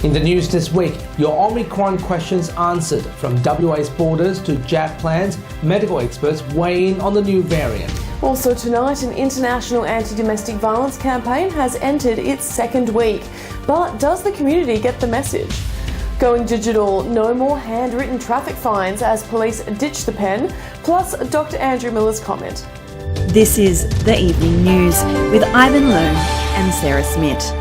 In the news this week, your Omicron questions answered. From WA's borders to jab plans, medical experts weigh in on the new variant. Also tonight, an international anti-domestic violence campaign has entered its second week. But does the community get the message? Going digital, no more handwritten traffic fines as police ditch the pen, plus Dr. Andrew Miller's comment. This is The Evening News with Ivan Loom and Sarah Smith.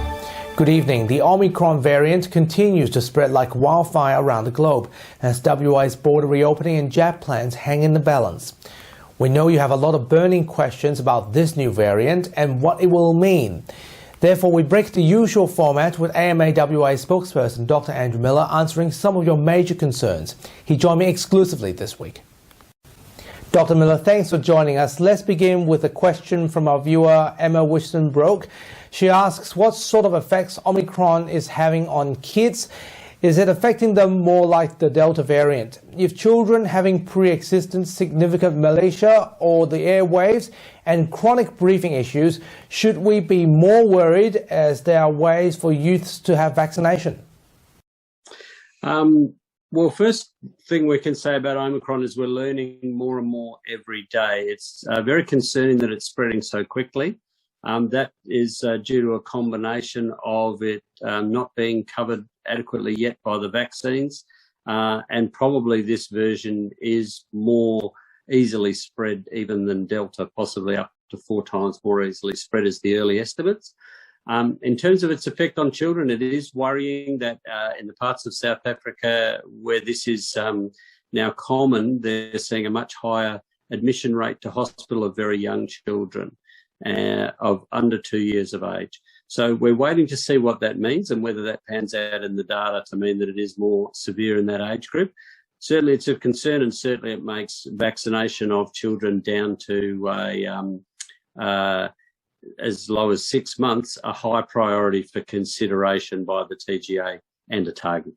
Good evening. The Omicron variant continues to spread like wildfire around the globe as WA's border reopening and jab plans hang in the balance. We know you have a lot of burning questions about this new variant and what it will mean. Therefore, we break the usual format with AMA-WA spokesperson Dr. Andrew Miller answering some of your major concerns. He joined me exclusively this week. Dr. Miller, thanks for joining us. Let's begin with a question from our viewer, Emma Wishton-Broke. She asks, what sort of effects Omicron is having on kids? Is it affecting them more like the Delta variant? If children having pre-existent significant malacia or the airwaves and chronic breathing issues, should we be more worried as there are ways for youths to have vaccination? Well, first thing we can say about Omicron is we're learning more and more every day. It's very concerning that it's spreading so quickly. That is due to a combination of it not being covered adequately yet by the vaccines, and probably this version is more easily spread even than Delta, possibly up to 4 times more easily spread as the early estimates. In terms of its effect on children, it is worrying that in the parts of South Africa where this is now common, they're seeing a much higher admission rate to hospital of very young children of under 2 years of age. So we're waiting to see what that means and whether that pans out in the data to mean that it is more severe in that age group. Certainly it's of concern, and certainly it makes vaccination of children down to as low as 6 months a high priority for consideration by the TGA and a target.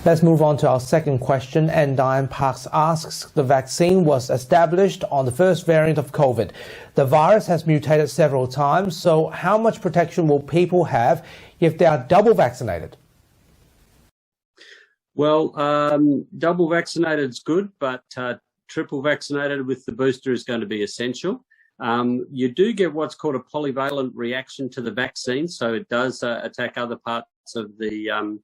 Let's move on to our second question. And Diane Parks asks, the vaccine was established on the first variant of COVID. The virus has mutated several times, so how much protection will people have if they are double vaccinated? Well, double vaccinated is good, but triple vaccinated with the booster is going to be essential. You do get what's called a polyvalent reaction to the vaccine, so it does attack other parts of the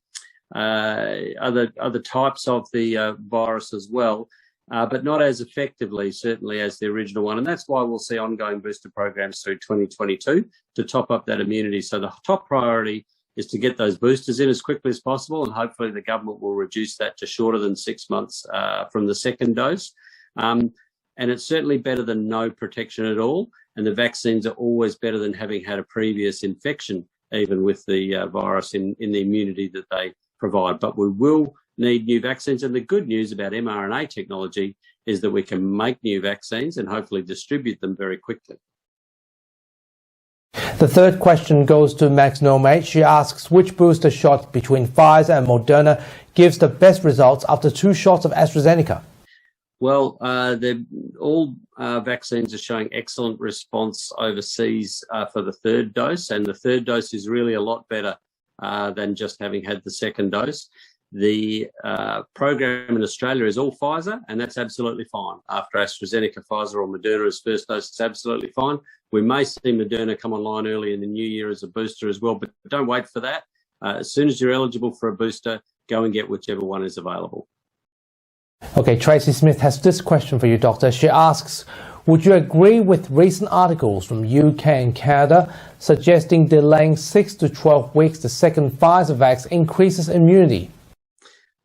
other types of the virus as well, but not as effectively, certainly, as the original one. And that's why we'll see ongoing booster programs through 2022 to top up that immunity. So the top priority is to get those boosters in as quickly as possible, and hopefully the government will reduce that to shorter than 6 months from the second dose. And it's certainly better than no protection at all. And the vaccines are always better than having had a previous infection, even with the virus in the immunity that they provide. But we will need new vaccines, and the good news about mRNA technology is that we can make new vaccines and hopefully distribute them very quickly. The third question goes to Max Nomate. She asks, which booster shot between Pfizer and Moderna gives the best results after 2 shots of AstraZeneca? Well, all vaccines are showing excellent response overseas for the third dose, and the third dose is really a lot better than just having had the second dose. The program in Australia is all Pfizer, and that's absolutely fine. After AstraZeneca, Pfizer or Moderna's first dose is absolutely fine. We may see Moderna come online early in the new year as a booster as well, but don't wait for that. As soon as you're eligible for a booster, go and get whichever one is available. Okay, Tracy Smith has this question for you, Doctor. She asks, would you agree with recent articles from UK and Canada suggesting delaying 6 to 12 weeks the second Pfizer vaccine increases immunity?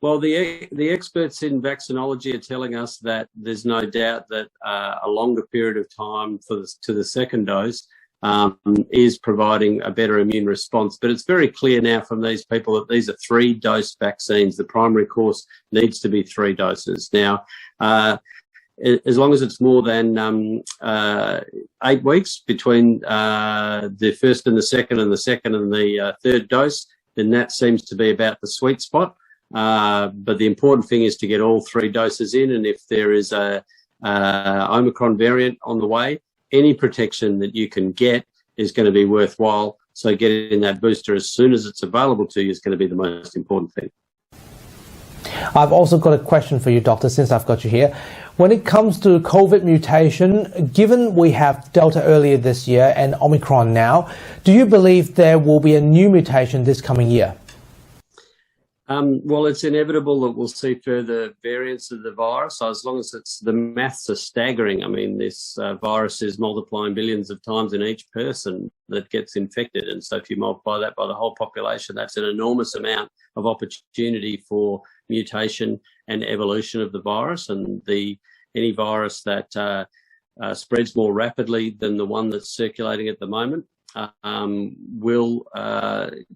Well, the experts in vaccinology are telling us that there's no doubt that a longer period of time to the second dose is providing a better immune response. But it's very clear now from these people that these are 3-dose vaccines. The primary course needs to be 3 doses. Now, as long as it's more than 8 weeks between the first and the second and the third dose, then that seems to be about the sweet spot. But the important thing is to get all 3 doses in, and if there is a Omicron variant on the way, any protection that you can get is going to be worthwhile. So getting that booster as soon as it's available to you is going to be the most important thing. I've also got a question for you, Doctor, since I've got you here. When it comes to COVID mutation, given we have Delta earlier this year and Omicron now, do you believe there will be a new mutation this coming year? Well, it's inevitable that we'll see further variants of the virus. So as long as the maths are staggering. I mean, this virus is multiplying billions of times in each person that gets infected. And so if you multiply that by the whole population, that's an enormous amount of opportunity for mutation and evolution of the virus. And any virus that spreads more rapidly than the one that's circulating at the moment will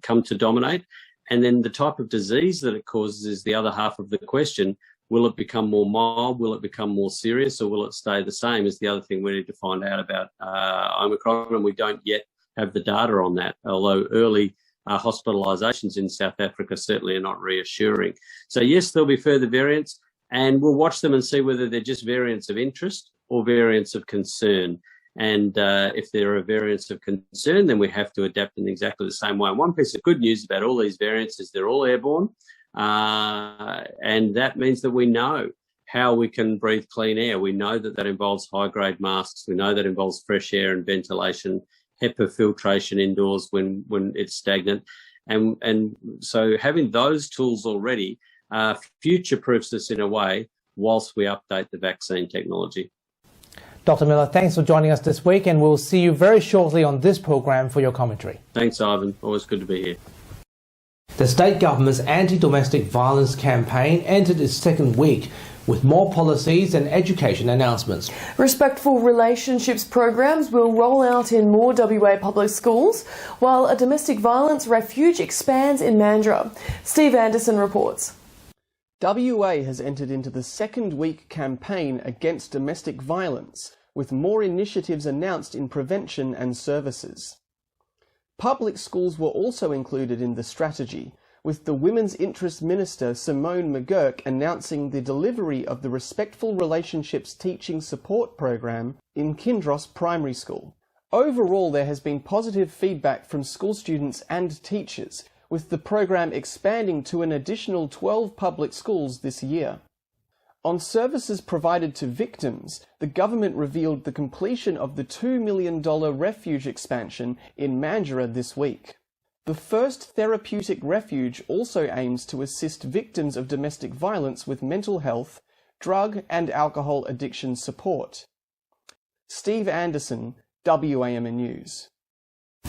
come to dominate. And then the type of disease that it causes is the other half of the question. Will it become more mild? Will it become more serious? Or will it stay the same is the other thing we need to find out about Omicron. And we don't yet have the data on that, although early hospitalisations in South Africa certainly are not reassuring. So yes, there'll be further variants, and we'll watch them and see whether they're just variants of interest or variants of concern. And if there are variants of concern, then we have to adapt in exactly the same way. And one piece of good news about all these variants is they're all airborne. And that means that we know how we can breathe clean air. We know that that involves high-grade masks. We know that involves fresh air and ventilation, HEPA filtration indoors when it's stagnant. And so having those tools already future-proofs us in a way whilst we update the vaccine technology. Dr. Miller, thanks for joining us this week, and we'll see you very shortly on this program for your commentary. Thanks, Ivan. Always good to be here. The state government's anti-domestic violence campaign entered its second week with more policies and education announcements. Respectful relationships programs will roll out in more WA public schools, while a domestic violence refuge expands in Mandurah. Steve Anderson reports. WA has entered into the second week campaign against domestic violence, with more initiatives announced in prevention and services. Public schools were also included in the strategy, with the Women's Interest Minister Simone McGurk announcing the delivery of the Respectful Relationships Teaching Support Program in Kinross Primary School. Overall, there has been positive feedback from school students and teachers, with the program expanding to an additional 12 public schools this year. On services provided to victims, the government revealed the completion of the $2 million refuge expansion in Mandurah this week. The first therapeutic refuge also aims to assist victims of domestic violence with mental health, drug and alcohol addiction support. Steve Anderson, WAMN News.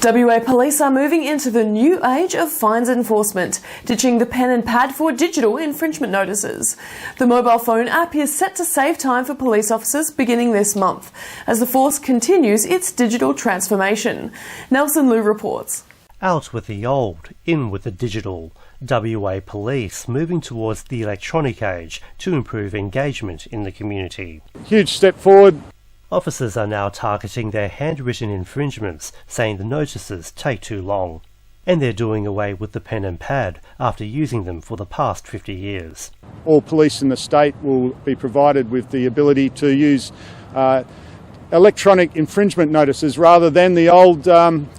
WA Police are moving into the new age of fines enforcement, ditching the pen and pad for digital infringement notices. The mobile phone app is set to save time for police officers beginning this month, as the force continues its digital transformation. Nelson Liu reports. Out with the old, in with the digital. WA Police moving towards the electronic age to improve engagement in the community. Huge step forward. Officers are now targeting their handwritten infringements, saying the notices take too long. And they're doing away with the pen and pad after using them for the past 50 years. All police in the state will be provided with the ability to use electronic infringement notices rather than the old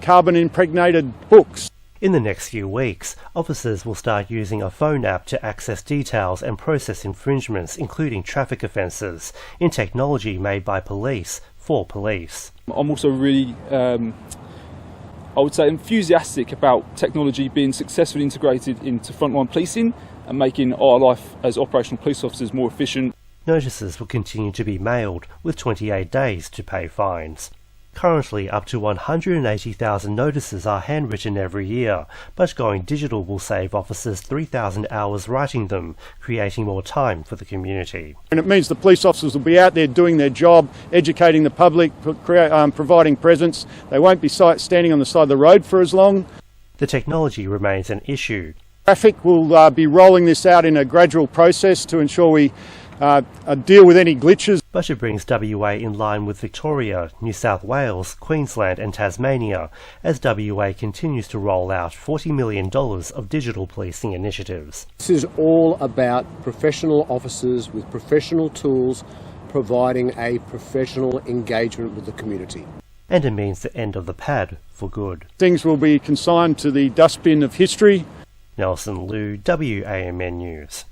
carbon-impregnated books. In the next few weeks, officers will start using a phone app to access details and process infringements, including traffic offences, in technology made by police for police. I'm also really, I would say, enthusiastic about technology being successfully integrated into frontline policing and making our life as operational police officers more efficient. Notices will continue to be mailed, with 28 days to pay fines. Currently, up to 180,000 notices are handwritten every year, but going digital will save officers 3,000 hours writing them, creating more time for the community. And it means the police officers will be out there doing their job, educating the public, providing presence. They won't be standing on the side of the road for as long. The technology remains an issue. Traffic will be rolling this out in a gradual process to ensure we deal with any glitches. But it brings WA in line with Victoria, New South Wales, Queensland and Tasmania, as WA continues to roll out $40 million of digital policing initiatives. This is all about professional officers with professional tools providing a professional engagement with the community. and it means the end of the pad for good. Things will be consigned to the dustbin of history. Nelson Liu, WAMN News.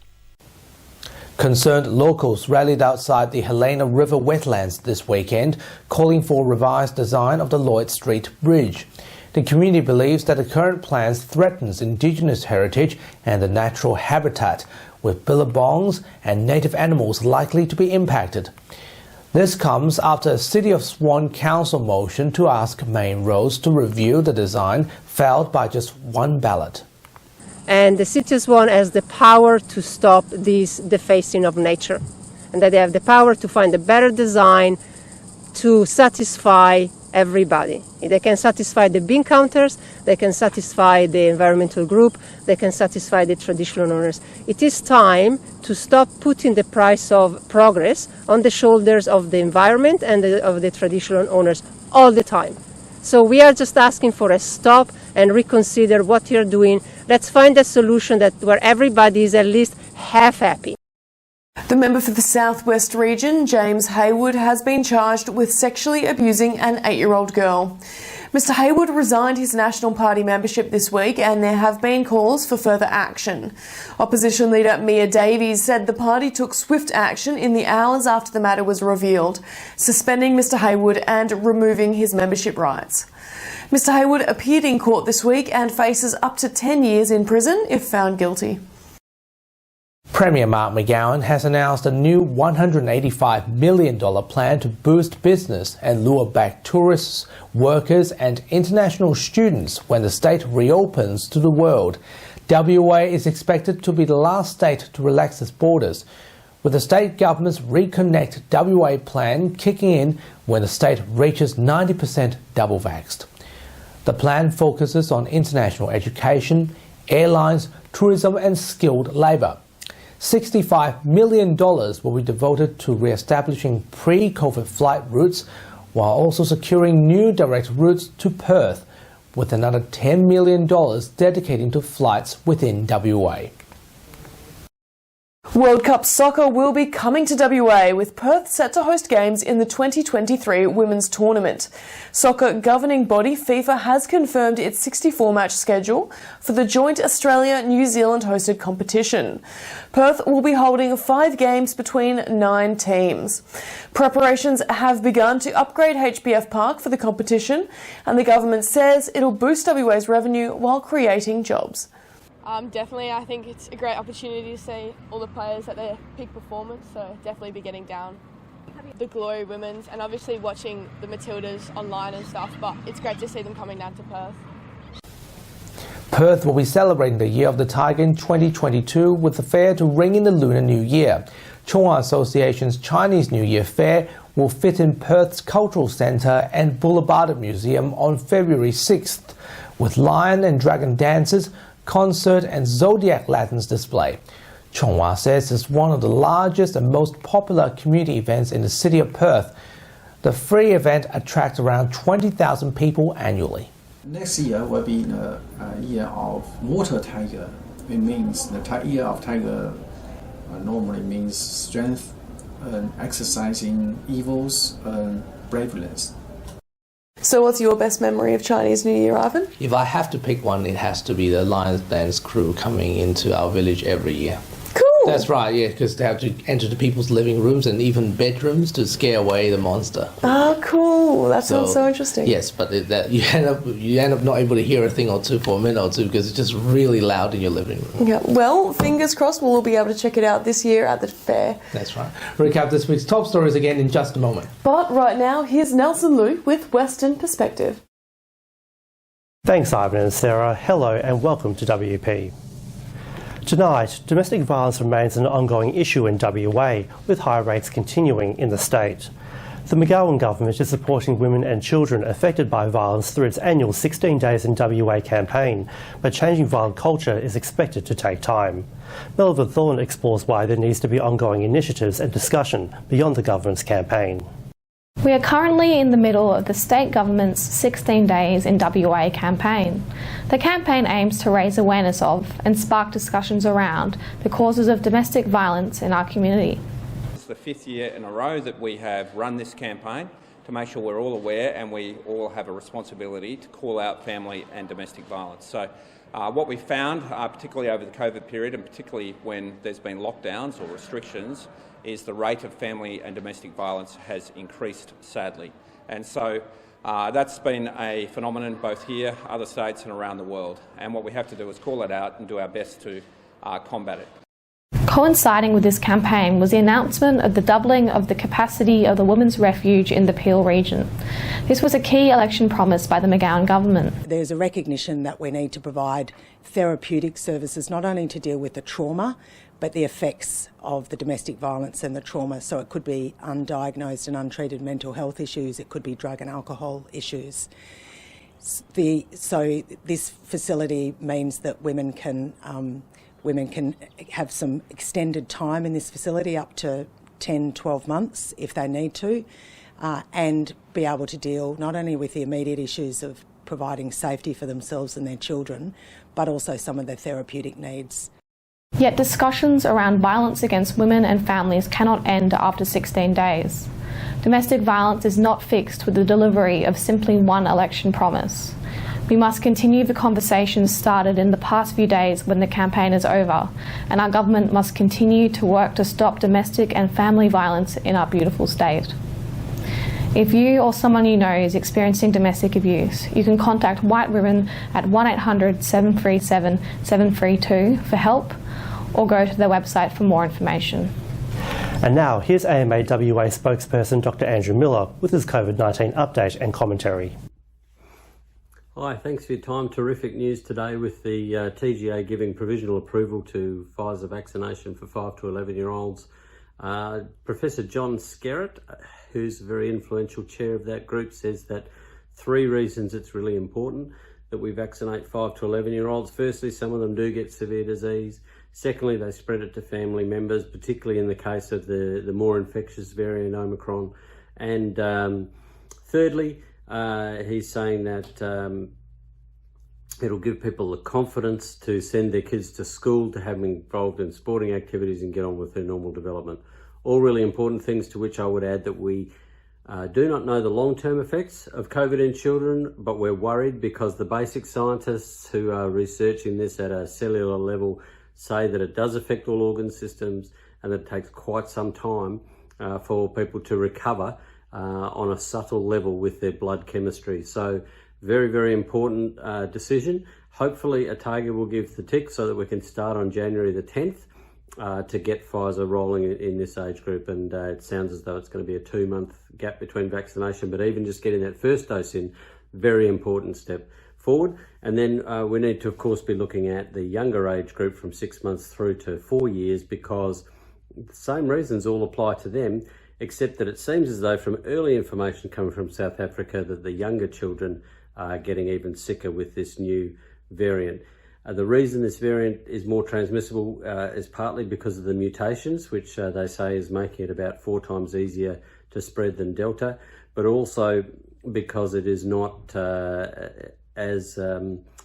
Concerned locals rallied outside the Helena River wetlands this weekend, calling for a revised design of the Lloyd Street Bridge. The community believes that the current plans threatens Indigenous heritage and the natural habitat, with billabongs and native animals likely to be impacted. This comes after a City of Swan Council motion to ask Main Roads to review the design failed by just one ballot. And the City of Swan has the power to stop this defacing of nature, and that they have the power to find a better design to satisfy everybody. They can satisfy the bean counters, they can satisfy the environmental group, they can satisfy the traditional owners. It is time to stop putting the price of progress on the shoulders of the environment and of the traditional owners all the time. So we are just asking for a stop and reconsider what you're doing. Let's find a solution where everybody is at least half happy. The member for the South West region, James Haywood, has been charged with sexually abusing an 8-year-old girl. Mr Haywood resigned his National Party membership this week, and there have been calls for further action. Opposition leader Mia Davies said the party took swift action in the hours after the matter was revealed, suspending Mr Haywood and removing his membership rights. Mr Haywood appeared in court this week and faces up to 10 years in prison if found guilty. Premier Mark McGowan has announced a new $185 million plan to boost business and lure back tourists, workers and international students when the state reopens to the world. WA is expected to be the last state to relax its borders, with the state government's Reconnect WA plan kicking in when the state reaches 90% double vaxxed. The plan focuses on international education, airlines, tourism and skilled labour. $65 million will be devoted to re-establishing pre-COVID flight routes while also securing new direct routes to Perth, with another $10 million dedicating to flights within WA. World Cup soccer will be coming to WA, with Perth set to host games in the 2023 Women's Tournament. Soccer governing body FIFA has confirmed its 64-match schedule for the joint Australia-New Zealand-hosted competition. Perth will be holding 5 games between 9 teams. Preparations have begun to upgrade HBF Park for the competition, and the government says it'll boost WA's revenue while creating jobs. Definitely, I think it's a great opportunity to see all the players at their peak performance, so definitely be getting down the Glory Women's and obviously watching the Matildas online and stuff, but it's great to see them coming down to Perth. Perth will be celebrating the Year of the Tiger in 2022 with the fair to ring in the Lunar New Year. Chonghua Association's Chinese New Year Fair will fit in Perth's Cultural Centre and Boulevard Museum on February 6th, with lion and dragon dances, concert and zodiac lanterns display. Chonghua says it's one of the largest and most popular community events in the city of Perth. The free event attracts around 20,000 people annually. Next year will be the year of water tiger. It means the year of tiger normally means strength, exercising evils, braveness. So what's your best memory of Chinese New Year, Ivan? If I have to pick one, it has to be the Lions Dance crew coming into our village every year. Cool! That's right, yeah, because they have to enter the people's living rooms and even bedrooms to scare away the monster. Ah, cool! That sounds so interesting. Yes, but you end up not able to hear a thing or two for a minute or two because it's just really loud in your living room. Yeah, well, fingers crossed we'll all be able to check it out this year at the fair. That's right. Recap this week's top stories again in just a moment. But right now, here's Nelson Liu with Western Perspective. Thanks, Ivan and Sarah. Hello and welcome to WP. Tonight, domestic violence remains an ongoing issue in WA, with high rates continuing in the state. The McGowan government is supporting women and children affected by violence through its annual 16 Days in WA campaign, but changing violent culture is expected to take time. Melvin Thorne explores why there needs to be ongoing initiatives and discussion beyond the government's campaign. We are currently in the middle of the state government's 16 Days in WA campaign. The campaign aims to raise awareness of and spark discussions around the causes of domestic violence in our community. It's the 5th year in a row that we have run this campaign, to make sure we're all aware and we all have a responsibility to call out family and domestic violence. So what we found, particularly over the COVID period and particularly when there's been lockdowns or restrictions, is the rate of family and domestic violence has increased, sadly. And so that's been a phenomenon both here, other states and around the world. And what we have to do is call it out and do our best to combat it. Coinciding with this campaign was the announcement of the doubling of the capacity of the Women's Refuge in the Peel region. This was a key election promise by the McGowan government. There's a recognition that we need to provide therapeutic services not only to deal with the trauma but the effects of the domestic violence and the trauma. So it could be undiagnosed and untreated mental health issues, it could be drug and alcohol issues. So this facility means that women can have some extended time in this facility, up to 10, 12 months if they need to, and be able to deal not only with the immediate issues of providing safety for themselves and their children, but also some of their therapeutic needs. Yet discussions around violence against women and families cannot end after 16 days. Domestic violence is not fixed with the delivery of simply one election promise. We must continue the conversations started in the past few days when the campaign is over, and our government must continue to work to stop domestic and family violence in our beautiful state. If you or someone you know is experiencing domestic abuse, you can contact White Ribbon at 1800 737 732 for help, or go to their website for more information. And now, here's AMA WA spokesperson Dr Andrew Miller with his COVID-19 update and commentary. Hi, thanks for your time. Terrific news today with the TGA giving provisional approval to Pfizer vaccination for 5 to 11-year-olds. Professor John Skerritt, who's a very influential chair of that group, says that 3 reasons it's really important that we vaccinate 5 to 11-year-olds. Firstly, some of them do get severe disease. Secondly, they spread it to family members, particularly in the case of the more infectious variant Omicron. And thirdly, he's saying that it'll give people the confidence to send their kids to school, to have them involved in sporting activities and get on with their normal development. All really important things, to which I would add that we do not know the long-term effects of COVID in children, but we're worried because the basic scientists who are researching this at a cellular level say that it does affect all organ systems and that it takes quite some time for people to recover on a subtle level with their blood chemistry. So very, very important decision. Hopefully Otago will give the tick so that we can start on January the 10th to get Pfizer rolling in this age group. And it sounds as though it's going to be a 2-month gap between vaccination, but even just getting that first dose in, very important step forward. And then we need to, of course, be looking at the younger age group from 6 months through to 4 years, because the same reasons all apply to them, except that it seems as though from early information coming from South Africa that the younger children are getting even sicker with this new variant. The reason this variant is more transmissible is partly because of the mutations, which they say is making it about 4 times easier to spread than Delta, but also because it is not as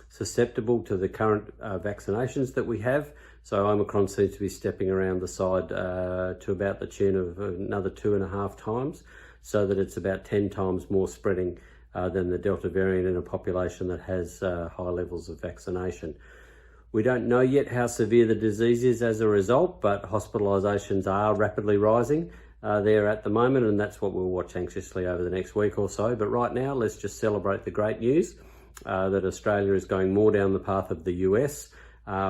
susceptible to the current vaccinations that we have. So Omicron seems to be stepping around the side to about the tune of another 2.5 times, so that it's about 10 times more spreading than the Delta variant in a population that has high levels of vaccination. We don't know yet how severe the disease is as a result, but hospitalisations are rapidly rising there at the moment, and that's what we'll watch anxiously over the next week or so. But right now, let's just celebrate the great news that Australia is going more down the path of the US,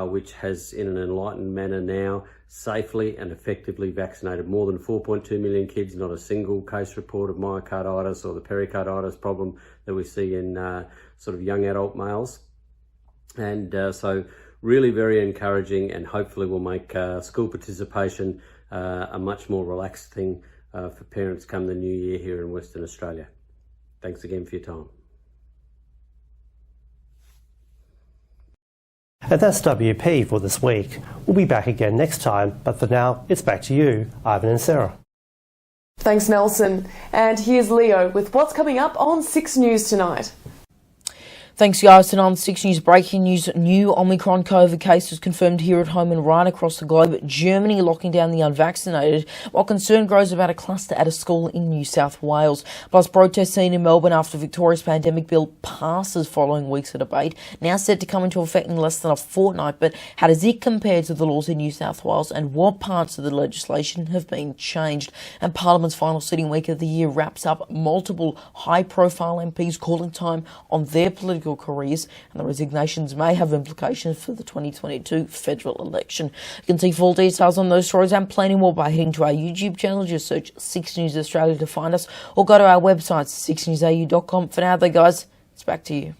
which has, in an enlightened manner now, safely and effectively vaccinated more than 4.2 million kids, not a single case report of myocarditis or the pericarditis problem that we see in sort of young adult males. And so really very encouraging, and hopefully will make school participation a much more relaxed thing for parents come the new year here in Western Australia. Thanks again for your time. And that's WP for this week. We'll be back again next time, but for now, it's back to you, Ivan and Sarah. Thanks, Nelson. And here's Leo with what's coming up on 6 News tonight. Thanks, guys. And on 6 News breaking news, new Omicron COVID cases confirmed here at home and right across the globe. Germany locking down the unvaccinated, while concern grows about a cluster at a school in New South Wales. Plus, protests seen in Melbourne after Victoria's pandemic bill passes following weeks of debate, now set to come into effect in less than a fortnight. But how does it compare to the laws in New South Wales, and what parts of the legislation have been changed? And Parliament's final sitting week of the year wraps up, multiple high-profile MPs calling time on their political careers, and the resignations may have implications for the 2022 federal election. You can see full details on those stories and plenty more by heading to our YouTube channel. Just search 6 News Australia to find us, or go to our website 6newsau.com. For now though, guys, it's back to you.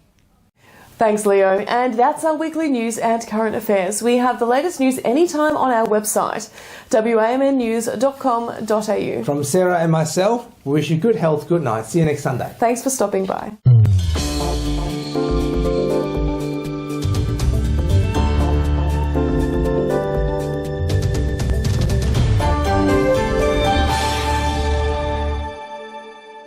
Thanks, Leo. And that's our weekly news and current affairs. We have the latest news anytime on our website, wamnnews.com.au. From Sarah and myself, we wish you good health, good night. See you next Sunday. Thanks for stopping by.